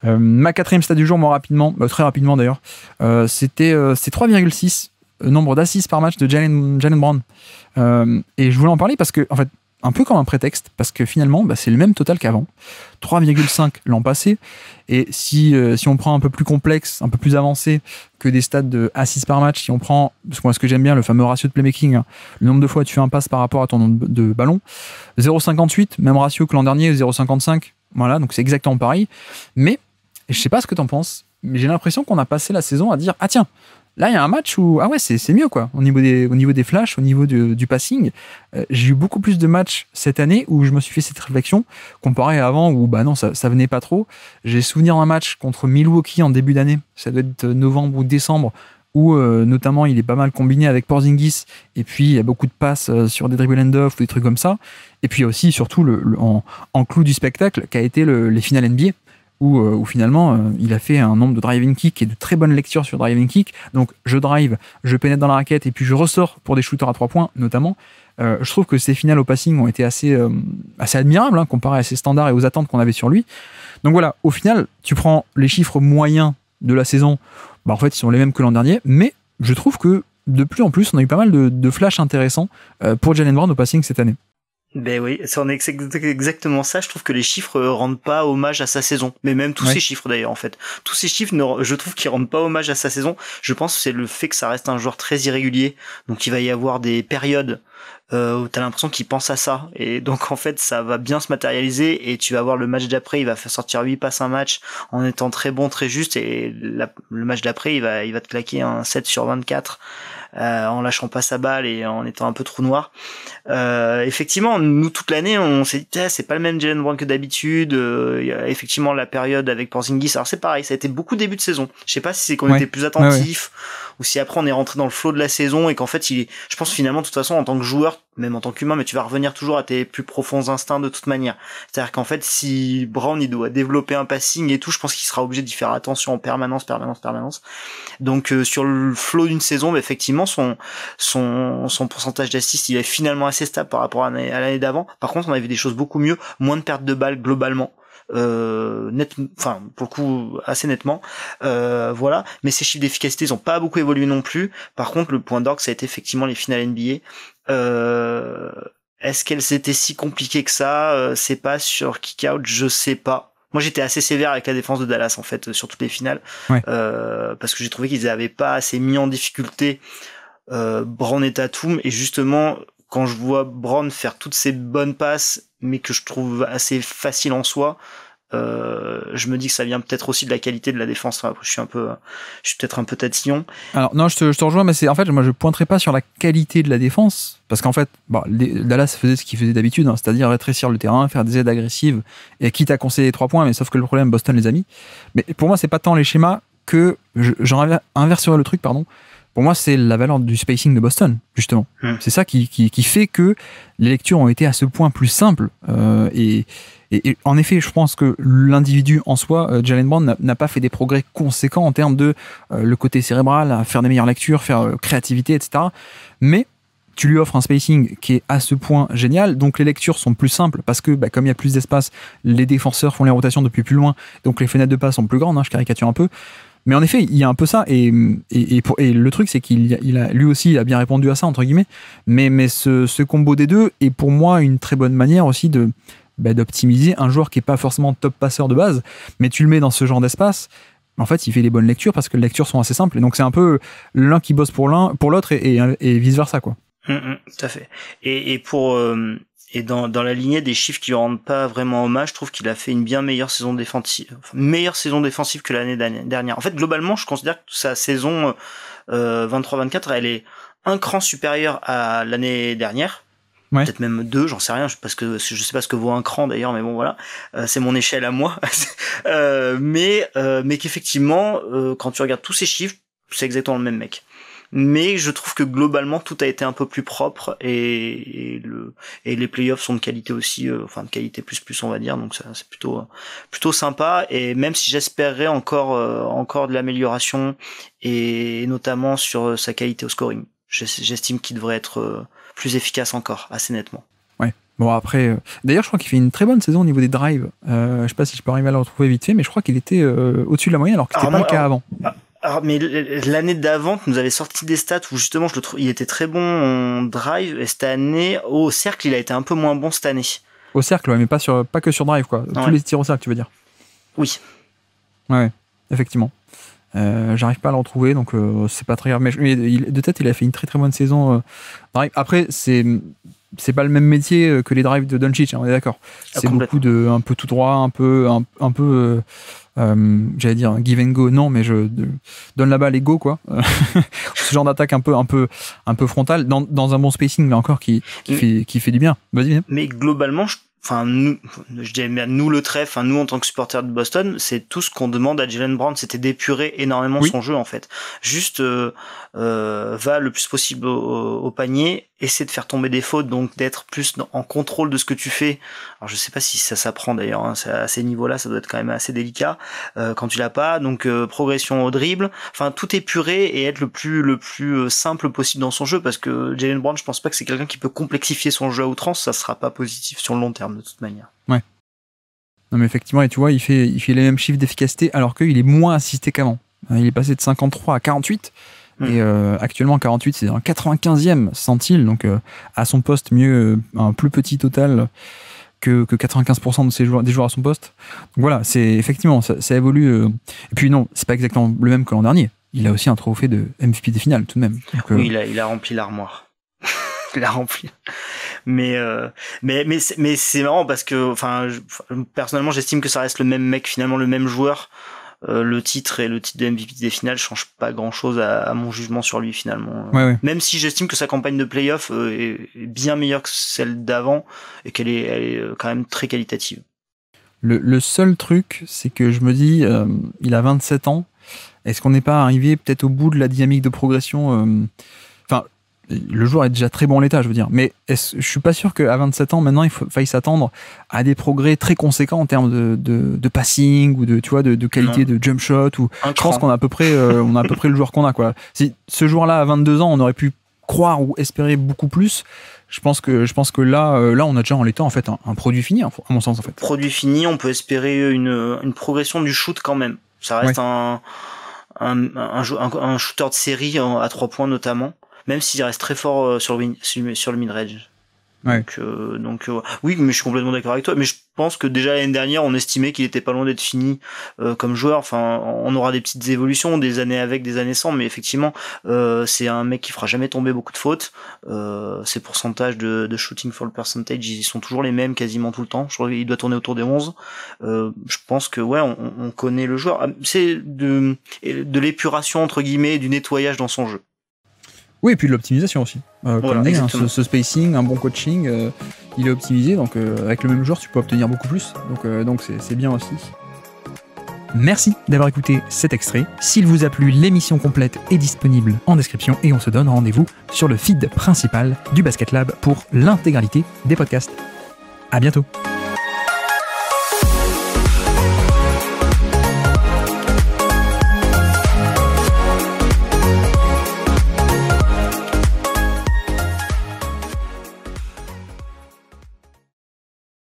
Ma quatrième stat du jour, moi rapidement, très rapidement d'ailleurs, c'est 3,6 nombre d'assists par match de Jaylen Brown. Et je voulais en parler parce que, en fait, un peu comme un prétexte, parce que finalement, c'est le même total qu'avant. 3,5 l'an passé. Et si on prend un peu plus complexe, un peu plus avancé que des stats de assists par match, si on prend, parce que moi, ce que j'aime bien, le fameux ratio de playmaking, hein, le nombre de fois où tu fais un pass par rapport à ton nombre de ballons, 0,58, même ratio que l'an dernier, 0,55. Voilà, donc c'est exactement pareil. Mais, je sais pas ce que t'en penses, mais j'ai l'impression qu'on a passé la saison à dire, ah tiens, là, il y a un match où c'est mieux quoi. Au niveau des flashs, au niveau du passing, j'ai eu beaucoup plus de matchs cette année où je me suis fait cette réflexion comparé à avant où non, ça venait pas trop. J'ai souvenir d'un match contre Milwaukee en début d'année, ça doit être novembre ou décembre, où notamment il est pas mal combiné avec Porzingis et puis il y a beaucoup de passes sur des dribble and off ou des trucs comme ça. Et puis il y a aussi surtout en clou du spectacle qui a été les finales NBA. Où finalement il a fait un nombre de driving kick et de très bonnes lectures sur driving kick. Donc je drive, je pénètre dans la raquette et puis je ressors pour des shooters à 3 points notamment. Je trouve que ces finales au passing ont été assez admirables hein, comparé à ses standards et aux attentes qu'on avait sur lui. Donc voilà, au final, tu prends les chiffres moyens de la saison, en fait ils sont les mêmes que l'an dernier, mais je trouve que de plus en plus on a eu pas mal de flashs intéressants pour Jaylen Brown au passing cette année. Ben oui, c'est exactement ça. Je trouve que les chiffres rendent pas hommage à sa saison. Mais même tous ces chiffres d'ailleurs, en fait. Tous ces chiffres, je trouve qu'ils rendent pas hommage à sa saison. Je pense que c'est le fait que ça reste un joueur très irrégulier. Donc il va y avoir des périodes où t'as l'impression qu'il pense à ça. Et donc en fait, ça va bien se matérialiser et tu vas voir le match d'après, il va faire sortir 8 passes un match en étant très bon, très juste. Et le match d'après, il va te claquer un 7 sur 24. En lâchant pas sa balle et en étant un peu trou noir. Effectivement, nous toute l'année, on s'est dit c'est pas le même Jaylen Brown que d'habitude. Il y a effectivement la période avec Porzingis. Alors c'est pareil, ça a été beaucoup début de saison. Je sais pas si c'est qu'on était plus attentif ou si après on est rentré dans le flow de la saison et qu'en fait je pense finalement de toute façon en tant que joueur, même en tant qu'humain, mais tu vas revenir toujours à tes plus profonds instincts de toute manière. C'est-à-dire qu'en fait si Brown il doit développer un passing et tout, je pense qu'il sera obligé d'y faire attention en permanence. Donc sur le flow d'une saison, effectivement son pourcentage d'assists il est finalement assez stable par rapport à l'année d'avant. Par contre on a vu des choses beaucoup mieux, moins de pertes de balles globalement, pour le coup assez nettement, voilà. Mais ces chiffres d'efficacité ils ont pas beaucoup évolué non plus. Par contre le point d'orgue ça a été effectivement les finales NBA. Est-ce qu'elles étaient si compliquées que ça? C'est pas sur kick-out, je sais pas. Moi, j'étais assez sévère avec la défense de Dallas, en fait, sur toutes les finales. Parce que j'ai trouvé qu'ils avaient pas assez mis en difficulté Brown et Tatum. Et justement, quand je vois Brown faire toutes ces bonnes passes, mais que je trouve assez facile en soi, je me dis que ça vient peut-être aussi de la qualité de la défense. Enfin, je suis peut-être un peu tatillon. Alors non, je te rejoins, mais en fait, moi je pointerai pas sur la qualité de la défense, parce qu'en fait, Dallas faisait ce qu'il faisait d'habitude, hein, c'est-à-dire rétrécir le terrain, faire des aides agressives, et quitte à concéder 3 points, mais sauf que le problème, Boston les a mis. Mais pour moi, c'est pas tant les schémas que j'en inverserai le truc, pardon. Pour moi, c'est la valeur du spacing de Boston, justement. C'est ça qui fait que les lectures ont été à ce point plus simples. Et en effet, je pense que l'individu en soi, Jaylen Brown, n'a pas fait des progrès conséquents en termes de le côté cérébral, à faire des meilleures lectures, faire créativité, etc. Mais tu lui offres un spacing qui est à ce point génial, donc les lectures sont plus simples parce que comme il y a plus d'espace, les défenseurs font les rotations depuis plus loin, donc les fenêtres de passe sont plus grandes, hein, je caricature un peu. Mais en effet, il y a un peu ça, et le truc, c'est lui aussi, il a bien répondu à ça, entre guillemets, mais ce combo des deux est pour moi une très bonne manière aussi d'optimiser un joueur qui est pas forcément top passeur de base, mais tu le mets dans ce genre d'espace, en fait, il fait les bonnes lectures parce que les lectures sont assez simples, et donc c'est un peu l'un qui bosse pour l'autre et vice versa, quoi. Tout à fait. Et dans la lignée des chiffres qui lui rendent pas vraiment hommage, je trouve qu'il a fait une bien meilleure saison défensive que l'année dernière. En fait, globalement, je considère que sa saison 23-24, elle est un cran supérieure à l'année dernière. Ouais. Peut-être même 2, j'en sais rien, parce que je sais pas ce que vaut un cran d'ailleurs, mais bon voilà, c'est mon échelle à moi. Mais qu'effectivement, quand tu regardes tous ces chiffres, c'est exactement le même mec. Mais je trouve que globalement tout a été un peu plus propre et les playoffs sont de qualité aussi, de qualité plus on va dire, donc ça c'est plutôt sympa. Et même si j'espérerais encore de l'amélioration et notamment sur sa qualité au scoring, j'estime qu'il devrait être plus efficace encore, assez nettement. Ouais, Bon, après, d'ailleurs, je crois qu'il fait une très bonne saison au niveau des drives. Je sais pas si je peux arriver à le retrouver vite fait, mais je crois qu'il était au-dessus de la moyenne, alors que c'était pas le cas avant. Mais l'année d'avant, tu nous avais sorti des stats où justement, je le trouve, il était très bon en drive, et cette année, au cercle, il a été un peu moins bon cette année. Au cercle, ouais, mais pas que sur drive, quoi. Tous les tirs au cercle, tu veux dire? Oui. Ouais, effectivement. J'arrive pas à le retrouver, donc c'est pas très grave. Mais de tête, il a fait une très très bonne saison drive. Après, c'est pas le même métier que les drives de Doncic, hein, on est d'accord. C'est beaucoup de un peu tout droit, un peu j'allais dire give and go, non, mais je donne la balle et go, quoi. Ce genre d'attaque un peu frontale dans un bon spacing, là encore, qui fait du bien. Vas-y. Mais globalement, je dirais bien nous le trèfle, nous en tant que supporters de Boston, c'est tout ce qu'on demande à Jaylen Brown, c'était d'épurer énormément son jeu en fait. Juste va le plus possible au panier, essaie de faire tomber des fautes, donc d'être plus en contrôle de ce que tu fais. Alors je sais pas si ça s'apprend d'ailleurs, hein, à ces niveaux-là, ça doit être quand même assez délicat quand tu l'as pas. Donc progression au dribble, enfin tout épurer et être le plus simple possible dans son jeu, parce que Jaylen Brown, je pense pas que c'est quelqu'un qui peut complexifier son jeu à outrance, ça sera pas positif sur le long terme de toute manière. Ouais. Non mais effectivement, et tu vois, il fait les mêmes chiffres d'efficacité alors qu'il est moins assisté qu'avant. Il est passé de 53 à 48. Et actuellement 48, c'est un 95e centile, donc à son poste, mieux un plus petit total que 95% des joueurs à son poste. Donc voilà, c'est effectivement ça évolue. Et puis non, c'est pas exactement le même que l'an dernier. Il a aussi un trophée de MVP des finales tout de même. Donc, oui, il a rempli l'armoire. Il a rempli. Mais c'est marrant parce que personnellement j'estime que ça reste le même mec, finalement le même joueur. Le titre de MVP des finales change pas grand chose à mon jugement sur lui finalement. Ouais. Même si j'estime que sa campagne de playoff est bien meilleure que celle d'avant et qu'elle est quand même très qualitative. Le seul truc, c'est que je me dis, il a 27 ans. Est-ce qu'on n'est pas arrivé peut-être au bout de la dynamique de progression le joueur est déjà très bon en l'état, je veux dire. Mais je suis pas sûr qu'à 27 ans, maintenant, il faille s'attendre à des progrès très conséquents en termes de passing ou de qualité de jump shot. Je pense qu'on a à peu près, le joueur qu'on a, quoi. Si ce joueur-là, à 22 ans, on aurait pu croire ou espérer beaucoup plus. Je pense que là, on a déjà en l'état, en fait, un produit fini, à mon sens, en fait. Produit fini, on peut espérer une progression du shoot quand même. Ça reste un shooter de série à 3 points notamment. Même s'il reste très fort sur le mid-range. Ouais. Donc oui, mais je suis complètement d'accord avec toi. Mais je pense que déjà l'année dernière, on estimait qu'il était pas loin d'être fini comme joueur. Enfin, on aura des petites évolutions, des années avec, des années sans, mais effectivement, c'est un mec qui fera jamais tomber beaucoup de fautes. Ses pourcentages de shooting for percentage, ils sont toujours les mêmes quasiment tout le temps. Je crois qu'il doit tourner autour des 11. Je pense que ouais, on connaît le joueur. C'est de l'épuration entre guillemets, du nettoyage dans son jeu. Oui, et puis de l'optimisation aussi. Voilà, ce spacing, un bon coaching, il est optimisé, donc avec le même joueur, tu peux obtenir beaucoup plus. Donc c'est bien aussi. Merci d'avoir écouté cet extrait. S'il vous a plu, l'émission complète est disponible en description et on se donne rendez-vous sur le feed principal du Basket Lab pour l'intégralité des podcasts. À bientôt.